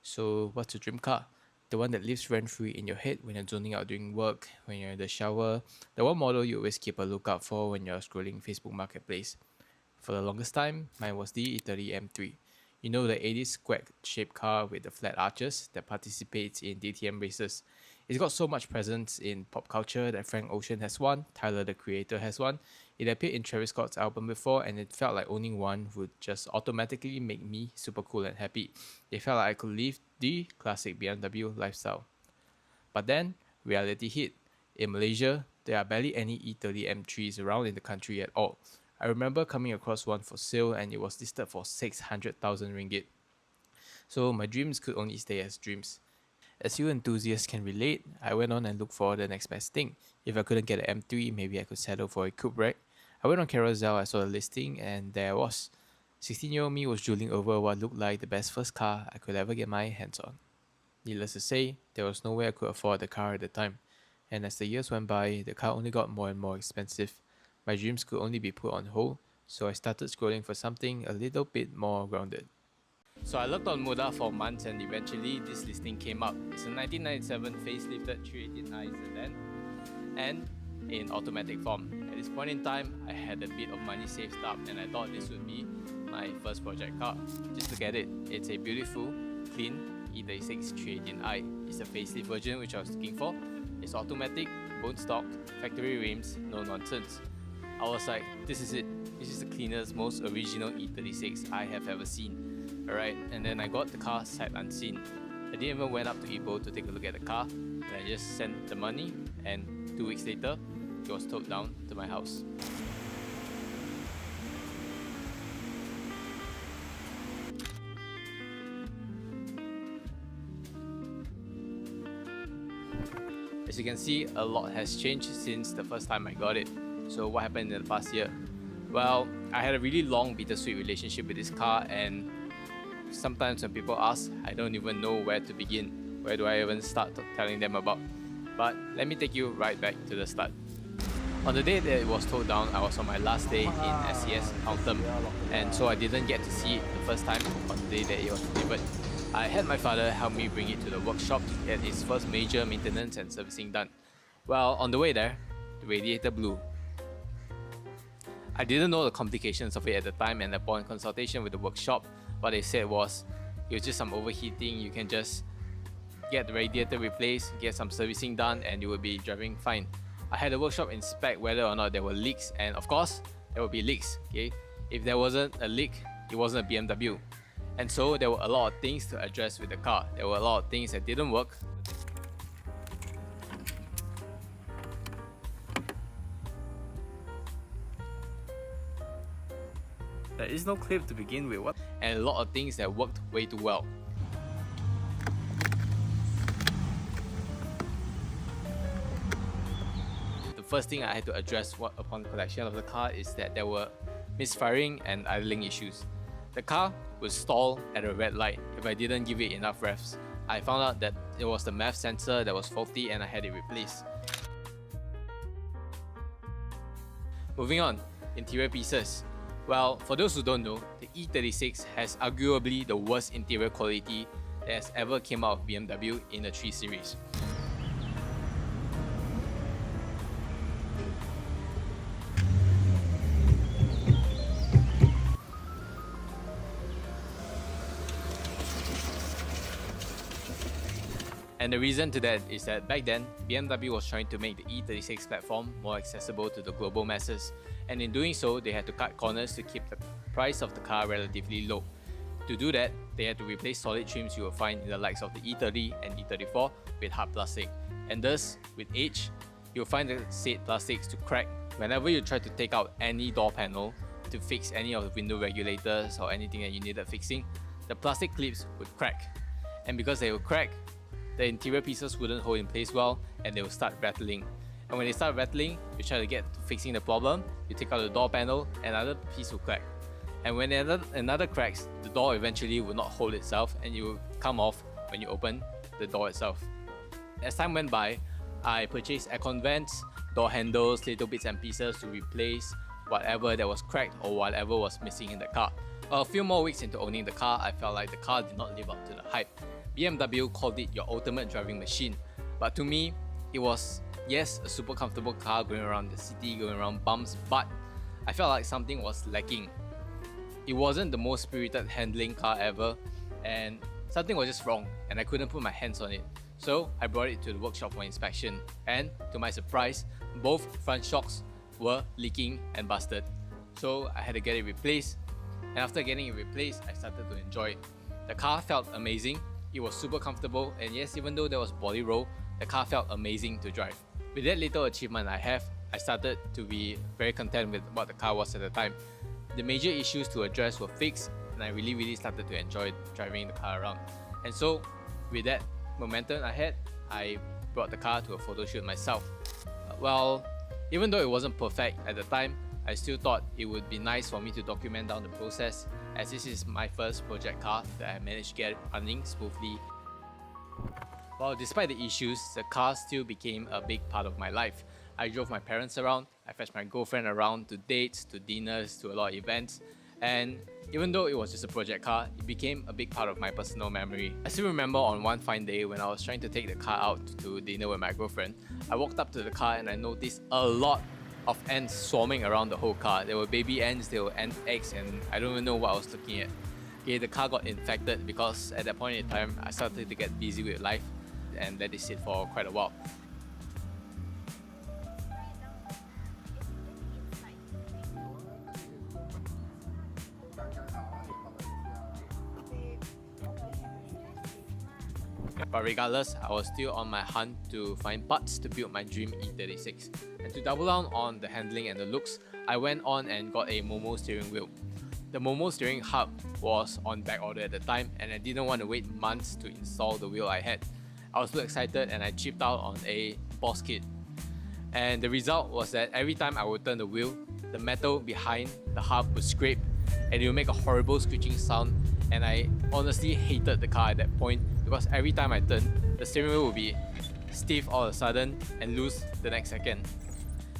So, what's your dream car? The one that lives rent free in your head when you're zoning out during work, when you're in the shower, the one model you always keep a lookout for when you're scrolling Facebook Marketplace. For the longest time, mine was the E30 M3. You know, the 80s square shaped car with the flat arches that participates in DTM races. It's got so much presence in pop culture that Frank Ocean has one, Tyler the Creator has one. It appeared in Travis Scott's album before, and it felt like owning one would just automatically make me super cool and happy. It felt like I could live the classic BMW lifestyle. But then, reality hit. In Malaysia, there are barely any E30 M3s around in the country at all. I remember coming across one for sale and it was listed for 600,000 ringgit. So my dreams could only stay as dreams. As you enthusiasts can relate, I went on and looked for the next best thing. If I couldn't get an M3, maybe I could settle for a coupe, right? I went on Carousel, I saw the listing, and there I was. 16-year-old me was drooling over what looked like the best first car I could ever get my hands on. Needless to say, there was no way I could afford the car at the time, and as the years went by, the car only got more and more expensive. My dreams could only be put on hold, so I started scrolling for something a little bit more grounded. So I looked on Moda for months and eventually this listing came up. It's a 1997 facelifted 318i sedan and in automatic form. At this point in time, I had a bit of money saved up and I thought this would be my first project car. Just look at it. It's a beautiful, clean E36 318i. It's a facelift version which I was looking for. It's automatic, bone stock, factory rims, no nonsense. I was like, this is it. This is the cleanest, most original E36 I have ever seen. Alright, and then I got the car sight unseen. I didn't even went up to Ipoh to take a look at the car, and I just sent the money, and 2 weeks later, it was towed down to my house. As you can see, a lot has changed since the first time I got it. So what happened in the past year? Well, I had a really long bittersweet relationship with this car, and sometimes when people ask, I don't even know where to begin. Where do I even start telling them about? But let me take you right back to the start. On the day that it was towed down, I was on my last day in SCS Haltom, and so I didn't get to see it the first time on the day that it was delivered. I had my father help me bring it to the workshop to get its first major maintenance and servicing done. Well, on the way there, the radiator blew. I didn't know the complications of it at the time, and upon consultation with the workshop, what they said was it was just some overheating. You can just get the radiator replaced, get some servicing done, and you will be driving fine. I had the workshop inspect whether or not there were leaks, and of course there will be leaks. Okay, if there wasn't a leak, it wasn't a BMW. And so there were a lot of things to address with the car. There were a lot of things that didn't work. There is no clip to begin with, and a lot of things that worked way too well. The first thing I had to address upon collection of the car is that there were misfiring and idling issues. The car would stall at a red light if I didn't give it enough revs. I found out that it was the MAF sensor that was faulty and I had it replaced. Moving on, interior pieces. Well, for those who don't know, the E36 has arguably the worst interior quality that has ever came out of BMW in the 3 Series. And the reason to that is that back then, BMW was trying to make the E36 platform more accessible to the global masses, and in doing so, they had to cut corners to keep the price of the car relatively low. To do that, they had to replace solid trims you will find in the likes of the E30 and E34 with hard plastic, and thus, with age, you'll find the said plastics to crack whenever you try to take out any door panel to fix any of the window regulators or anything that you needed fixing. The plastic clips would crack, and because they would crack, the interior pieces wouldn't hold in place well and they will start rattling. And when they start rattling, you try to get to fixing the problem, you take out the door panel, another piece will crack. And when another cracks, the door eventually will not hold itself and it will come off when you open the door itself. As time went by, I purchased aircon vents, door handles, little bits and pieces to replace whatever that was cracked or whatever was missing in the car. A few more weeks into owning the car, I felt like the car did not live up to the hype. BMW called it your ultimate driving machine, but to me, it was, yes, a super comfortable car going around the city, going around bumps, but I felt like something was lacking. It wasn't the most spirited handling car ever, and something was just wrong, and I couldn't put my hands on it. So I brought it to the workshop for inspection, and to my surprise, both front shocks were leaking and busted. So I had to get it replaced, and after getting it replaced, I started to enjoy it. The car felt amazing, it was super comfortable, and yes, even though there was body roll, the car felt amazing to drive. With that little achievement I have, I started to be very content with what the car was at the time. The major issues to address were fixed, and I really started to enjoy driving the car around. And so, with that momentum I had, I brought the car to a photo shoot myself. Well, even though it wasn't perfect at the time, I still thought it would be nice for me to document down the process, as this is my first project car that I managed to get running smoothly. Well, despite the issues, the car still became a big part of my life. I drove my parents around, I fetched my girlfriend around to dates, to dinners, to a lot of events, and even though it was just a project car, it became a big part of my personal memory. I still remember on one fine day when I was trying to take the car out to dinner with my girlfriend, I walked up to the car and I noticed a lot of ants swarming around the whole car. There were baby ants, there were ant eggs, and I don't even know what I was looking at. Okay, the car got infected because at that point in time, I started to get busy with life and let it sit for quite a while. But regardless, I was still on my hunt to find parts to build my dream E36. And to double down on the handling and the looks, I went on and got a Momo steering wheel. The Momo steering hub was on back order at the time, and I didn't want to wait months to install the wheel I had. I was so excited and I chipped out on a Boss kit. And the result was that every time I would turn the wheel, the metal behind the hub would scrape and it would make a horrible screeching sound, and I honestly hated the car at that point because every time I turned, the steering wheel would be stiff all of a sudden and loose the next second.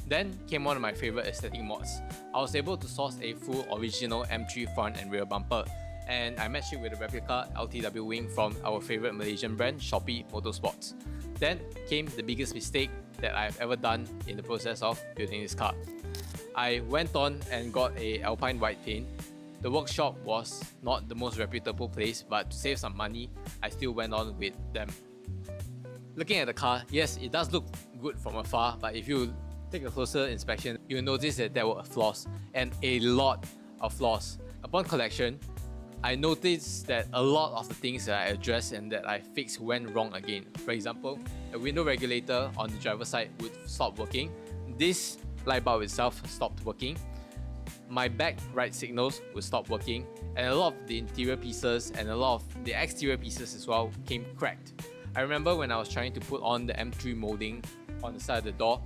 Then came one of my favorite aesthetic mods. I was able to source a full original M3 front and rear bumper, and I matched it with a replica LTW wing from our favorite Malaysian brand, Shopee Motorsports. Then came the biggest mistake that I've ever done in the process of building this car. I went on and got a Alpine white paint. The workshop was not the most reputable place, but to save some money, I still went on with them. Looking at the car, yes, it does look good from afar, but if you take a closer inspection, you'll notice that there were flaws, and a lot of flaws. Upon collection, I noticed that a lot of the things that I addressed and that I fixed went wrong again. For example, a window regulator on the driver's side would stop working. This light bulb itself stopped working. My back right signals would stop working, and a lot of the interior pieces and a lot of the exterior pieces as well came cracked. I remember when I was trying to put on the M3 molding on the side of the door,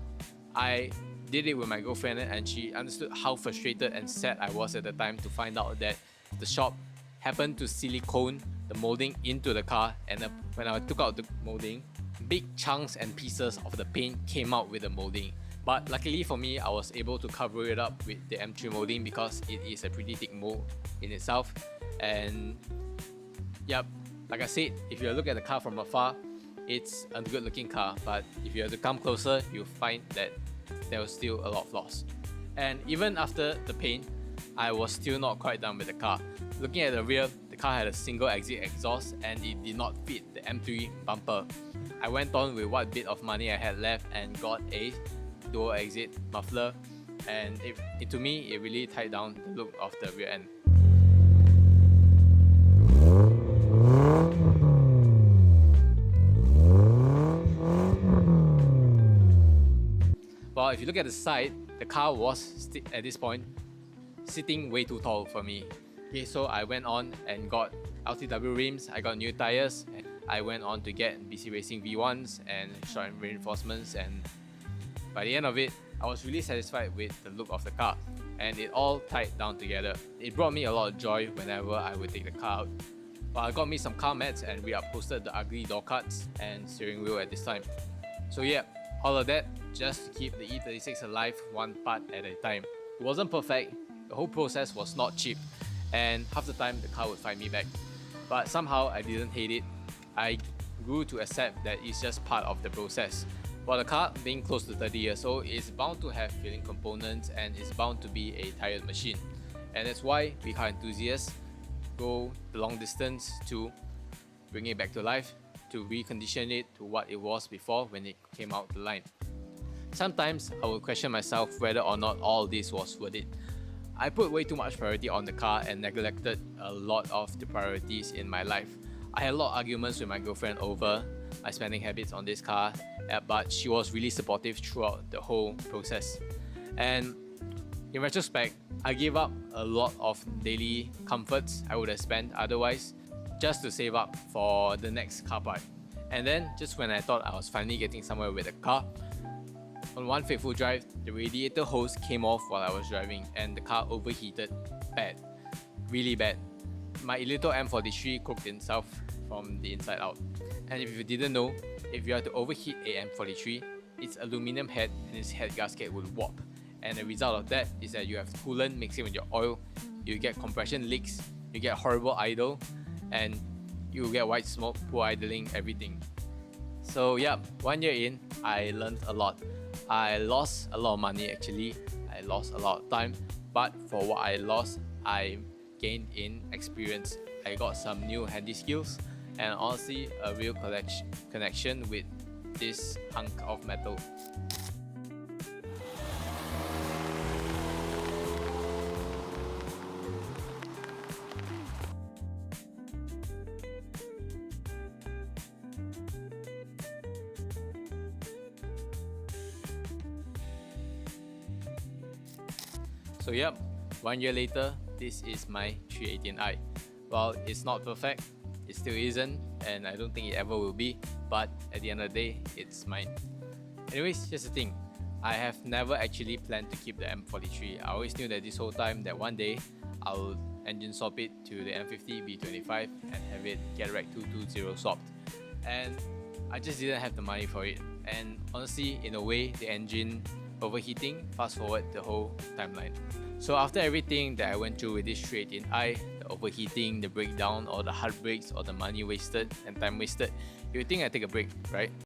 I did it with my girlfriend and she understood how frustrated and sad I was at the time to find out that the shop happened to silicone the molding into the car, and when I took out the molding, big chunks and pieces of the paint came out with the molding. But luckily for me, I was able to cover it up with the M3 molding because it is a pretty thick mold in itself. And yep, like I said, if you look at the car from afar, it's a good looking car, but if you have to come closer, you'll find that there was still a lot of flaws. And even after the paint, I was still not quite done with the car. Looking at the rear, the car had a single exit exhaust and it did not fit the M3 bumper. I went on with what bit of money I had left and got a dual exit muffler, and to me it really tied down the look of the rear end. Well, if you look at the side, the car was at this point sitting way too tall for me. Okay, so I went on and got LTW rims, I got new tires, and I went on to get BC Racing V1s and short end reinforcements, and by the end of it, I was really satisfied with the look of the car, and it all tied down together. It brought me a lot of joy whenever I would take the car out. Well, I got me some car mats and reupholstered the ugly door cuts and steering wheel at this time. So yeah, all of that just to keep the E36 alive one part at a time. It wasn't perfect, the whole process was not cheap, and half the time the car would fight me back. But somehow I didn't hate it. I grew to accept that it's just part of the process. While the car being close to 30 years old is bound to have failing components and is bound to be a tired machine. And that's why we car enthusiasts go the long distance to bring it back to life, to recondition it to what it was before when it came out the line. Sometimes I will question myself whether or not all this was worth it. I put way too much priority on the car and neglected a lot of the priorities in my life. I had a lot of arguments with my girlfriend over my spending habits on this car, but she was really supportive throughout the whole process. And in retrospect, I gave up a lot of daily comforts I would have spent otherwise just to save up for the next car part. And then, just when I thought I was finally getting somewhere with the car, on one fateful drive, the radiator hose came off while I was driving and the car overheated bad, really bad. My little M43 cooked itself from the inside out. And if you didn't know, if you are to overheat a M43, its aluminum head and its head gasket will warp. And the result of that is that you have coolant mixing with your oil, you get compression leaks, you get horrible idle, and you get white smoke, poor idling, everything. So yeah, 1 year in, I learned a lot. I lost a lot of money actually, I lost a lot of time, but for what I lost, I gained in experience. I got some new handy skills and honestly a real connection with this hunk of metal. So yep, 1 year later, this is my 318i. Well, it's not perfect, it still isn't, and I don't think it ever will be, but at the end of the day, it's mine. Anyways, here's the thing. I have never actually planned to keep the M43. I always knew that this whole time that one day I'll engine swap it to the M50 B25 and have it get Rec 220 swapped. And I just didn't have the money for it. And honestly, in a way, the engine overheating fast forward the whole timeline. So after everything that I went through with this 318i, the overheating, the breakdown, or the heartbreaks, or the money wasted and time wasted, you would think I take a break, right?